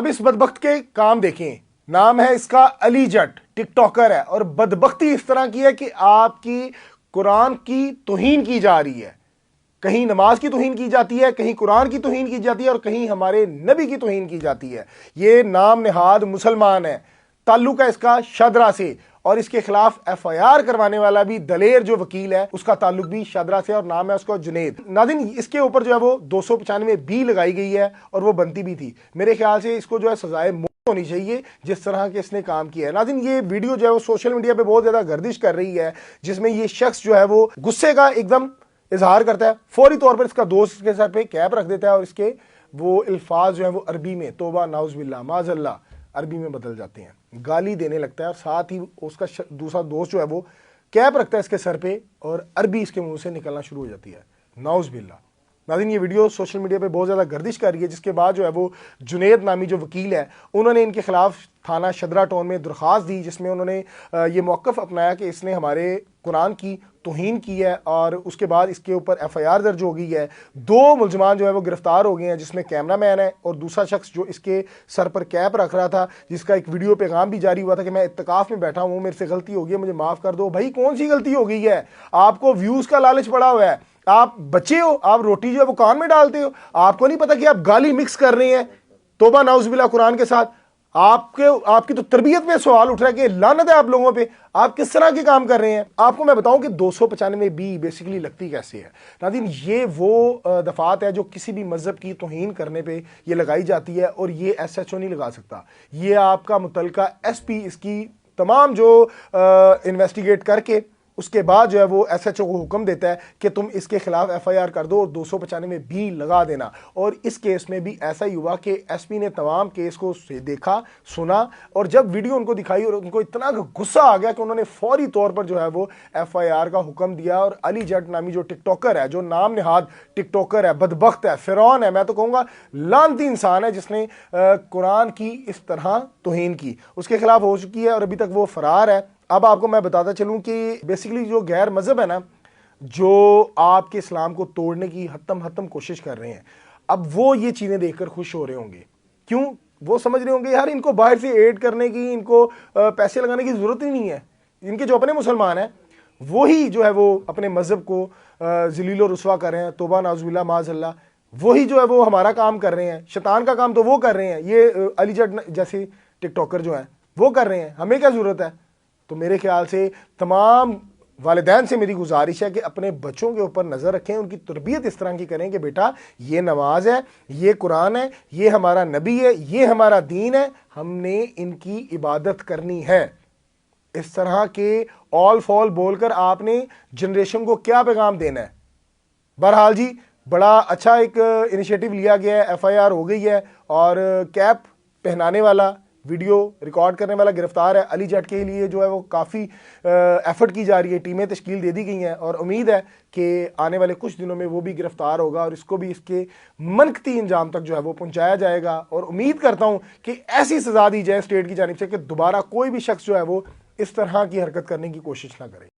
अब इस बदबख्त के काम देखें। नाम है इसका अली जट, टिकटॉकर है और बदबख्ती इस तरह की है कि आपकी कुरान की तौहीन की जा रही है। कहीं नमाज की तौहीन की जाती है, कहीं कुरान की तौहीन की जाती है और कहीं हमारे नबी की तौहीन की जाती है। ये नाम निहाद मुसलमान है, ताल्लुक है इसका शादरा से और इसके खिलाफ एफआईआर करवाने वाला भी दलेर जो वकील है उसका ताल्लुक भी शादरा से और नाम है उसका जुनेद। नाज़रीन, इसके ऊपर जो है वो 295 बी लगाई गई है और वो बनती भी थी। मेरे ख्याल से इसको जो है सजाए मौत होनी चाहिए जिस तरह के इसने काम किया है। नाज़रीन, ये वीडियो जो है वो सोशल मीडिया पे बहुत ज्यादा गर्दिश कर रही है, जिसमें ये शख्स जो है वो गुस्से का एकदम इजहार करता है। फौरी तौर पर इसका दोस्त के सर पे कैप रख देता है और इसके वो अल्फाज जो है वो अरबी में तौबा नाउज़ुबिल्लाह माज़अल्लाह अरबी में बदल जाते हैं, गाली देने लगता है और साथ ही उसका दूसरा दोस्त जो है वो कैप रखता है इसके सर पे और अरबी इसके मुंह से निकलना शुरू हो जाती है, नाउज़ुबिल्लाह। नाज़रीन, ये वीडियो सोशल मीडिया पे बहुत ज़्यादा गर्दिश कर रही है, जिसके बाद जो है वो जुनेद नामी जो वकील है उन्होंने इनके खिलाफ थाना शदरा टाउन में दरख्वास्त दी, जिसमें उन्होंने ये मौक़िफ़ अपनाया कि इसने हमारे कुरान की तौहीन की है और उसके बाद इसके ऊपर एफआईआर दर्ज हो गई है। 2 मुलजमान जो है वो गिरफ्तार हो गए हैं, जिसमें कैमरा मैन है और दूसरा शख्स जो इसके सर पर कैप रख रहा था, जिसका एक वीडियो पैगाम भी जारी हुआ था कि मैं इत्तकाफ में बैठा हूँ, मेरे से गलती हो गई है, मुझे माफ़ कर दो। भाई, कौन सी गलती हो गई है? आपको व्यूज़ का लालच पड़ा हुआ है, आप बच्चे हो, आप रोटी जो है वो कान में डालते हो, आपको नहीं पता कि आप गाली मिक्स कर रहे हैं तौबा नाउज़ुबिल्लाह कुरान के साथ। आपकी तो तरबियत में सवाल उठ रहा है कि लानत है आप लोगों पे, आप किस तरह के काम कर रहे हैं। आपको मैं बताऊं कि 295 बी बेसिकली लगती कैसे है। नाज़रीन, ये वो दफात है जो किसी भी मजहब की तौहीन करने पे ये लगाई जाती है और ये एसएचओ नहीं लगा सकता। ये आपका मुतलका एसपी इसकी तमाम जो इन्वेस्टिगेट करके उसके बाद जो है वो एसएचओ को हुक्म देता है कि तुम इसके खिलाफ एफआईआर कर दो और 295 बी लगा देना। और इस केस में भी ऐसा ही हुआ कि एसपी ने तमाम केस को देखा, सुना और जब वीडियो उनको दिखाई और उनको इतना गुस्सा आ गया कि उन्होंने फौरी तौर पर जो है वो एफआईआर का हुक्म दिया। और अली जट नामी जो टिकटॉकर है, जो नाम निहाद टिकटॉकर है, बदबख्त है, फिरौन है, मैं तो कहूँगा लानती इंसान है, जिसने कुरान की इस तरह तौहीन की, उसके खिलाफ हो चुकी है और अभी तक वो फरार है। अब आपको मैं बताता चलूं कि बेसिकली जो गैर मजहब है ना, जो आपके इस्लाम को तोड़ने की हत्तम कोशिश कर रहे हैं, अब वो ये चीज़ें देखकर खुश हो रहे होंगे। क्यों? वो समझ रहे होंगे यार इनको बाहर से एड करने की, इनको पैसे लगाने की ज़रूरत ही नहीं है। इनके जो अपने मुसलमान हैं वही जो है वो अपने मज़हब को ज़लील और रुसवा कर रहे हैं, तौबा नाउज़ुबिल्लाह माज़अल्लाह। वही जो है वो हमारा काम कर रहे हैं, शैतान का काम तो वो कर रहे हैं, ये अली जट जैसे टिकटॉकर जो हैं वो कर रहे हैं। हमें क्या ज़रूरत है? तो मेरे ख्याल से तमाम वालिदैन से मेरी गुजारिश है कि अपने बच्चों के ऊपर नज़र रखें, उनकी तरबियत इस तरह की करें कि बेटा ये नमाज है, ये कुरान है, ये हमारा नबी है, ये हमारा दीन है, हमने इनकी इबादत करनी है। इस तरह के ऑल फॉल बोलकर आपने जनरेशन को क्या पैगाम देना है? बहरहाल जी, बड़ा अच्छा एक इनिशिएटिव लिया गया है, एफआईआर हो गई है और कैप पहनाने वाला, वीडियो रिकॉर्ड करने वाला गिरफ्तार है। अली जट के लिए जो है वो काफ़ी एफर्ट की जा रही है, टीमें तश्कील दे दी गई हैं और उम्मीद है कि आने वाले कुछ दिनों में वो भी गिरफ्तार होगा और इसको भी इसके मनकती इंजाम तक जो है वो पहुंचाया जाएगा। और उम्मीद करता हूं कि ऐसी सजा दी जाए स्टेट की जानिब से कि दोबारा कोई भी शख्स जो है वो इस तरह की हरकत करने की कोशिश ना करे।